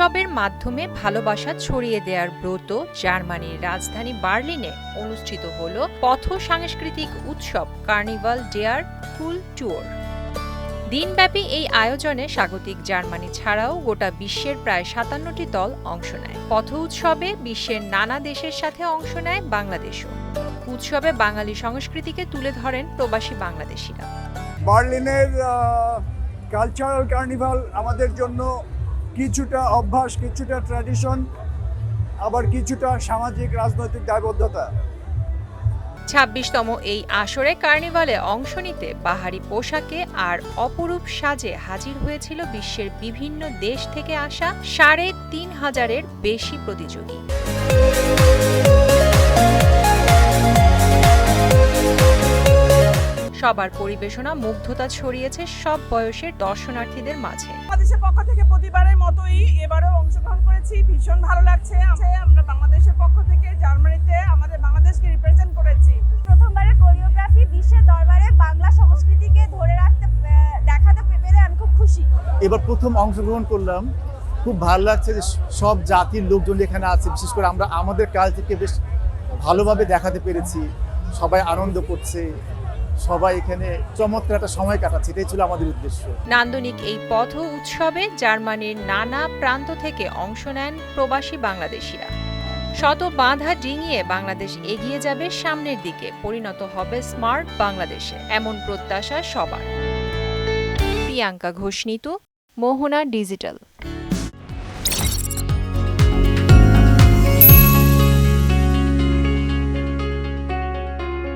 উৎসবের মাধ্যমে ভালোবাসা ছড়িয়ে দেওয়ার ব্রত জার্মানির রাজধানী বার্লিনে অনুষ্ঠিত হল পথ সাংস্কৃতিক উৎসব কার্নিভাল ডেয়ার কুল ট্যুর। দিনব্যাপী এই আয়োজনে স্বাগতিক জার্মানি ছাড়াও গোটা বিশ্বের প্রায় ৫৭টি দল অংশ নেয়। পথ উৎসবে বিশ্বের নানা দেশের সাথে অংশ নেয় বাংলাদেশও। উৎসবে বাঙালি সংস্কৃতিকে তুলে ধরেন প্রবাসী বাংলাদেশিরা। বার্লিনের কালচারাল কার্নিভাল আমাদের জন্য কিছুটা অভ্যাস, কিছুটা ট্র্যাডিশন, আবার কিছুটা সামাজিক রাজনৈতিক দায়বদ্ধতা। ২৬তম এই আসরে কার্নিভালে অংশ নিতে বাহারি পোশাকে আর অপরূপ সাজে হাজির হয়েছিল বিশ্বের বিভিন্ন দেশ থেকে আসা ৩,৫০০-এর বেশি প্রতিযোগী। সবার পরিবেশনা মুগ্ধতা ছড়িয়েছে সব বয়সের দর্শনার্থীদের মাঝে। বাংলাদেশের পক্ষ থেকে প্রতিবারের মতোই এবারও অংশগ্রহণ করেছি, ভীষণ ভালো লাগছে। আমরা বাংলাদেশের পক্ষ থেকে জার্মানিতে আমাদের বাংলাদেশকে রিপ্রেজেন্ট করেছি। প্রথমবারের কোরিওগ্রাফি বিশ্বের দরবারে বাংলা সংস্কৃতিকে ধরে রাখতে দেখাতে পেরে আমি খুব খুশি। এবার প্রথম অংশগ্রহণ করলাম, খুব ভালো লাগছে যে সব জাতির লোকজন এখানে আছে। বিশেষ করে আমরা আমাদের কালচারকে বেশ ভালোভাবে দেখাতে পেরেছি। সবাই আনন্দ করছে, সবাই এখানে চমৎকার একটা সময় কাটাচ্ছে, এটাই ছিল আমাদের উদ্দেশ্য। নান্দনিক এই পথ উৎসবে জার্মানির নানা প্রান্ত থেকে অংশ নেন প্রবাসী বাংলাদেশিরা। শত বাধা ডিঙিয়ে বাংলাদেশ এগিয়ে যাবে সামনের দিকে, পরিণত হবে স্মার্ট বাংলাদেশে, এমন প্রত্যাশা সবার। প্রিয়াঙ্কা ঘোষ, মোহনা ডিজিটাল।